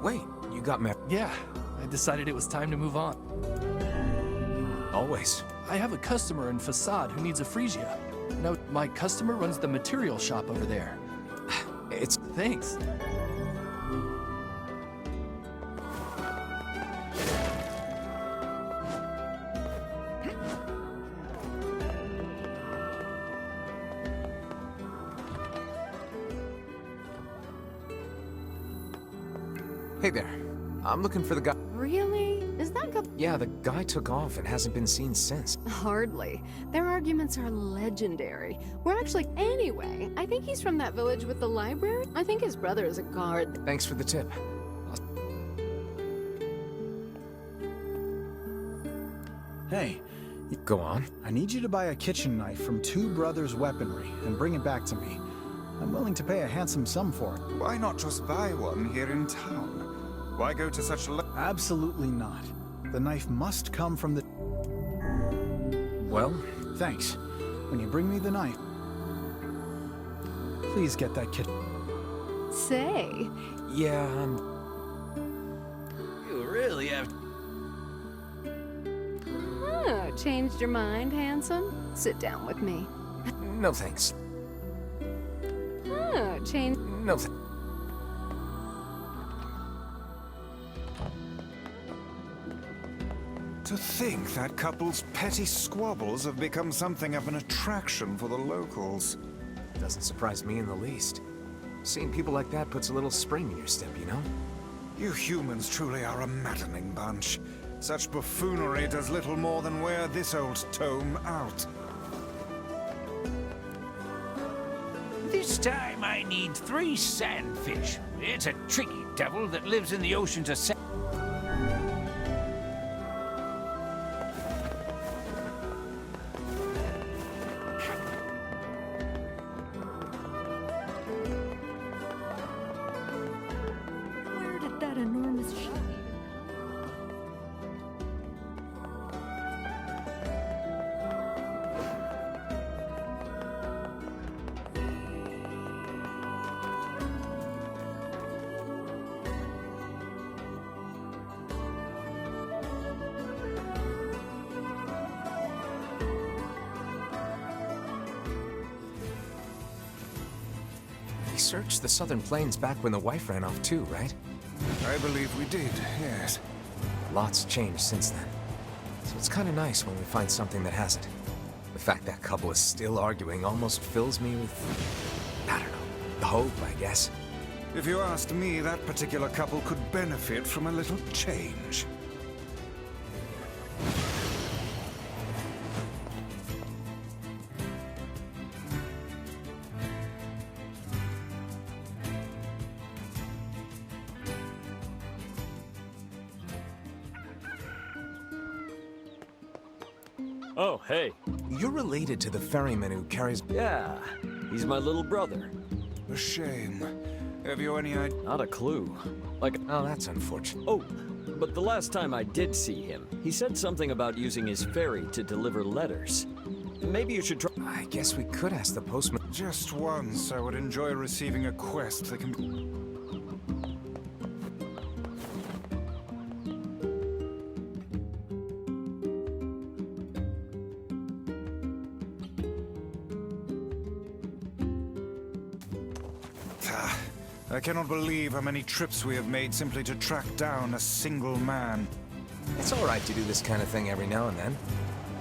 Wait, you got married? Yeah, I decided it was time to move on. Always. I have a customer in Facade who needs a freesia. No, my customer runs the material shop over there. It's... Thanks. Hey there. I'm looking for the guy... Really? Is that Yeah, the guy took off and hasn't been seen since. Hardly. Their arguments are legendary. We're actually... Anyway, I think he's from that village with the library. I think his brother is a guard. Thanks for the tip. Hey, Go on. I need you to buy a kitchen knife from Two Brothers Weaponry and bring it back to me. I'm willing to pay a handsome sum for it. Why not just buy one here in town? Why go to such a... Absolutely not. The knife must come from the... Well, Thanks. When you bring me the knife, please get that kit. Say, yeah, You really have... oh, changed your mind, handsome? Sit down with me. no thanks. Oh, change... No thanks. To think that couple's petty squabbles have become something of an attraction for the locals. Doesn't surprise me in the least. Seeing people like that puts a little spring in your step, you know? You humans truly are a maddening bunch. Such buffoonery does little more than wear this old tome out. This time I need 3 sandfish. It's a tricky devil that lives in the ocean to sand. Where did that enormous ship... We searched the southern plains back when the wife ran off too, right? I believe we did, yes. Lots changed since then. So it's kind of nice when we find something that hasn't. The fact that couple is still arguing almost fills me with... I don't know, hope, I guess. If you asked me, that particular couple could benefit from a little change. Oh, hey. You're related to the ferryman who carries... Yeah, he's my little brother. A shame. Have you any idea? Not a clue. Like, Oh, that's unfortunate. oh, but the last time I did see him, he said something about using his ferry to deliver letters. Maybe you should try... I guess we could ask the postman. Just once, I would enjoy receiving a quest that can be... I cannot believe how many trips we have made simply to track down a single man. It's all right to do this kind of thing every now and then.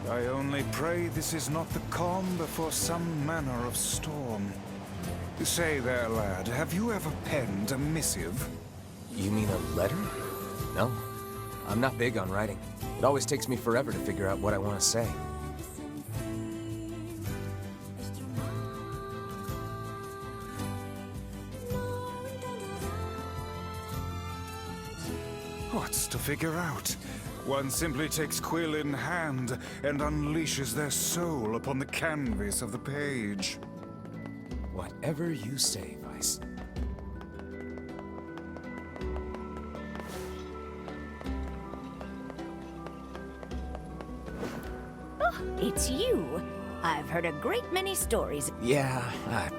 I only pray this is not the calm before some manner of storm. Say there, lad, have you ever penned a missive? You mean a letter? No. I'm not big on writing. It always takes me forever to figure out what I want to say. What's to figure out? One simply takes quill in hand and unleashes their soul upon the canvas of the page. Whatever you say, Vice. It's you. I've heard a great many stories. Yeah,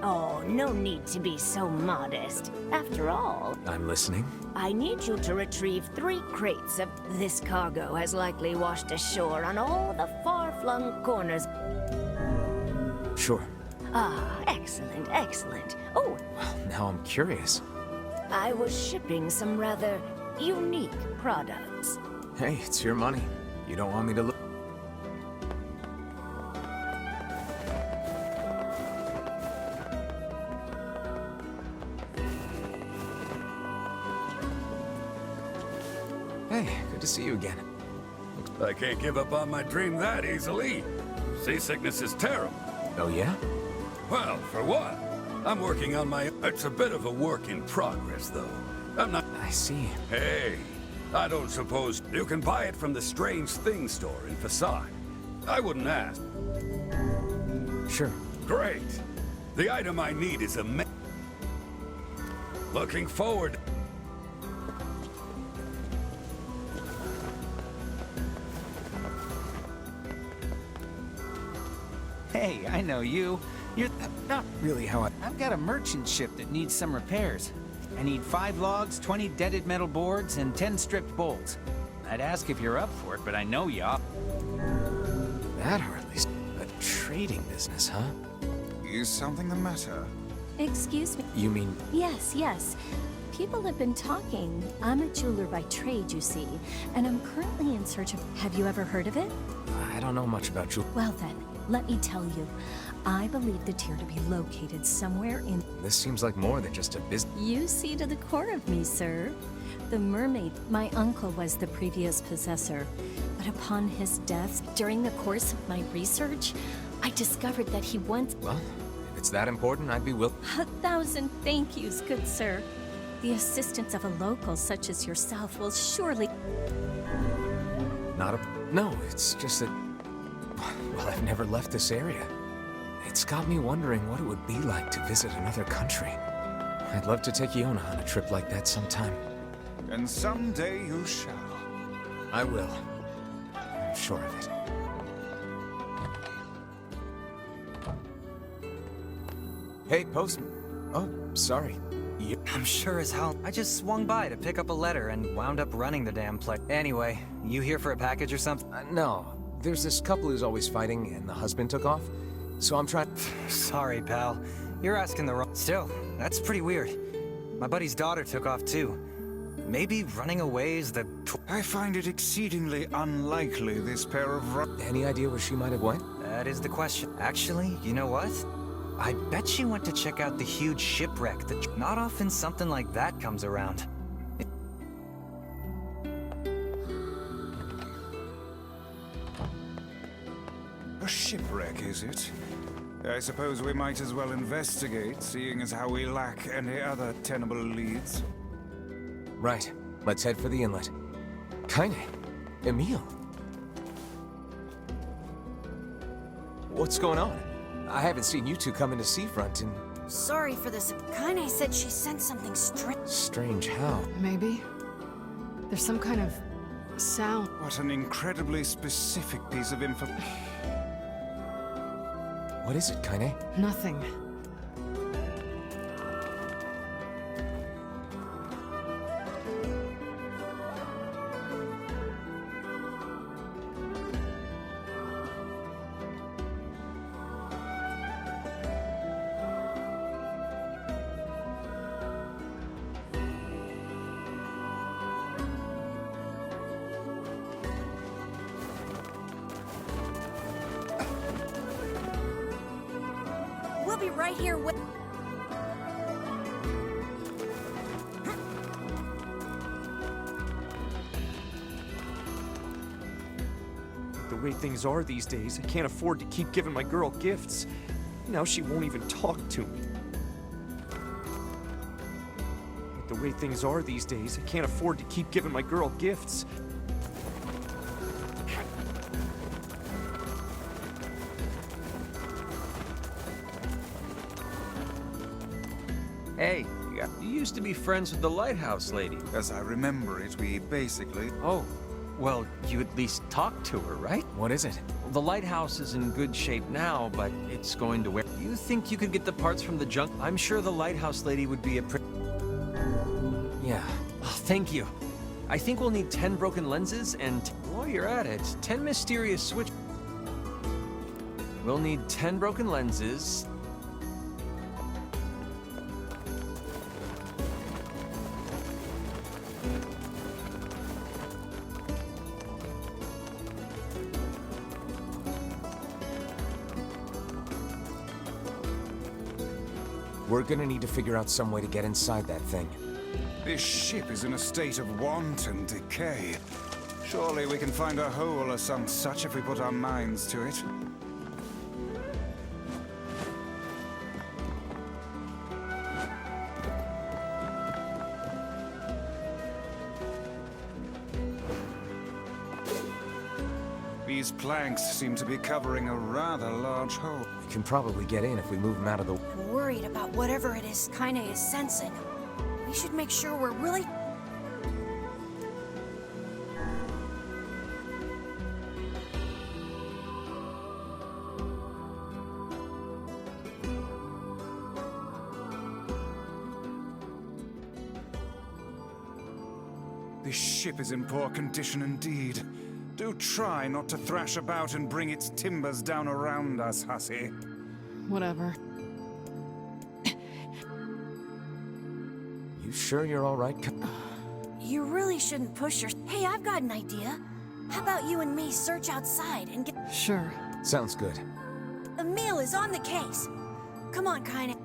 Oh, no need to be so modest. After all, I'm listening. I need you to retrieve 3 crates of this cargo has likely washed ashore on all the far-flung corners. Sure. Ah, excellent, excellent. Oh, Well, now I'm curious. I was shipping some rather unique products. Hey, it's your money. You don't want me to look. Hey, good to see you again. I can't give up on my dream that easily. Seasickness is terrible. Oh, yeah? Well, for one, I'm working on my... It's a bit of a work in progress, though. I'm not... I see. Hey, I don't suppose you can buy it from the Strange Things store in Facade. I wouldn't ask. Sure. Great. The item I need is a... Looking forward... Hey, I know you. You're Not really how I... I've got a merchant ship that needs some repairs. I need 5 logs, 20 deaded metal boards, and 10 stripped bolts. I'd ask if you're up for it, but I know you are. That hardly... A trading business, huh? Is something the matter? Excuse me. You mean... Yes, yes. People have been talking. I'm a jeweler by trade, you see, and I'm currently in search of... Have you ever heard of it? I don't know much about you. Well then, let me tell you. I believe the tear to be located somewhere in... This seems like more than just a business. You see to the core of me, sir. The mermaid, my uncle was the previous possessor. But upon his death, during the course of my research, I discovered that he once... Well, if it's that important, I'd be willing. 1,000 thank yous, good sir. The assistance of a local such as yourself will surely... Not a... No, it's just that... Well, I've never left this area. It's got me wondering what it would be like to visit another country. I'd love to take Iona on a trip like that sometime. And someday you shall. I will. I'm sure of it. Hey, postman. Oh, sorry. You... I'm sure as hell. I just swung by to pick up a letter and wound up running the damn place. Anyway, you here for a package or something? No. There's this couple who's always fighting, and the husband took off. So I'm trying... Sorry, pal. You're asking the wrong... Still, that's pretty weird. My buddy's daughter took off too. Maybe running away is the... I find it exceedingly unlikely this pair of... Any idea where she might have went? That is the question. Actually, you know what? I bet she went to check out the huge shipwreck. Not often something like that comes around. A shipwreck, is it? I suppose we might as well investigate, seeing as how we lack any other tenable leads. Right. Let's head for the inlet. Kaine. Emil. What's going on? I haven't seen you two come into Seafront in... Sorry for this. Kaine said she sensed something strange. Strange how? Maybe. There's some kind of sound. What an incredibly specific piece of info. What is it, Kaine? Nothing. We'll be right here with... The way things are these days, I can't afford to keep giving my girl gifts. Now she won't even talk to me. The way things are these days, I can't afford to keep giving my girl gifts. Hey, you used to be friends with the lighthouse lady. As I remember it, we basically... Oh, Well, you at least talk to her, right? What is it? The lighthouse is in good shape now, but it's going to wear. You think you could get the parts from the junk? I'm sure the lighthouse lady would be a Yeah. Oh, thank you. I think we'll need 10 broken lenses and, while you're at it, 10 mysterious switch. We'll need 10 broken lenses. We're gonna need to figure out some way to get inside that thing. This ship is in a state of want and decay. Surely we can find a hole or some such if we put our minds to it. These planks seem to be covering a rather large hole. We can probably get in if we move them out of the... I'm worried about whatever it is kinda is sensing. We should make sure we're really... This ship is in poor condition indeed. Do try not to thrash about and bring its timbers down around us, hussy. Whatever. You sure you're all right? You really shouldn't push your... Hey, I've got an idea. How about you and me search outside and get... Sure. Sounds good. Emil is on the case. Come on, kinda.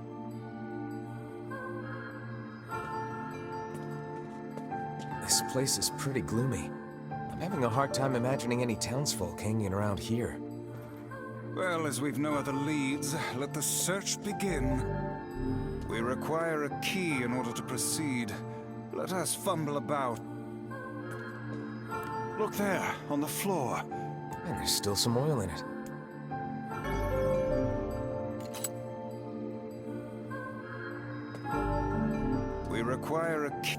This place is pretty gloomy. I'm having a hard time imagining any townsfolk hanging around here. Well, as we've no other leads, let the search begin. We require a key in order to proceed. Let us fumble about. Look there, on the floor. And there's still some oil in it. We require a key.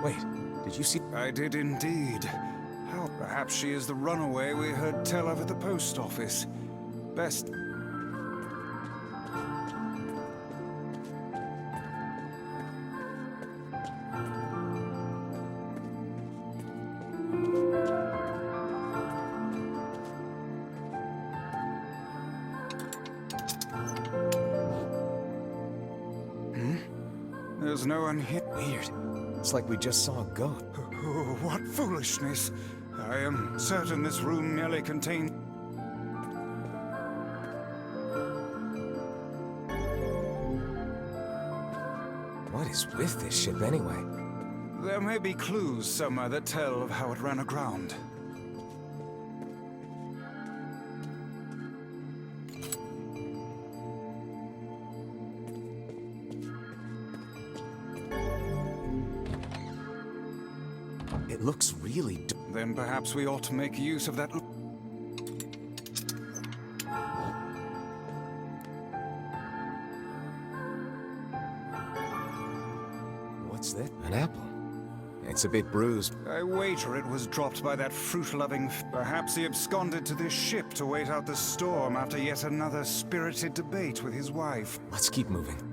Wait, did you see? I did indeed. How perhaps she is the runaway we heard tell of at the post office. Best... There's no one here. Weird. It's like we just saw a goat. Oh, what foolishness. I am certain this room merely contains... What is with this ship anyway? There may be clues somewhere that tell of how it ran aground. It looks really... Then perhaps we ought to make use of that... What's that? An apple. It's a bit bruised. I wager it was dropped by that fruit-loving... Perhaps he absconded to this ship to wait out the storm after yet another spirited debate with his wife. Let's keep moving.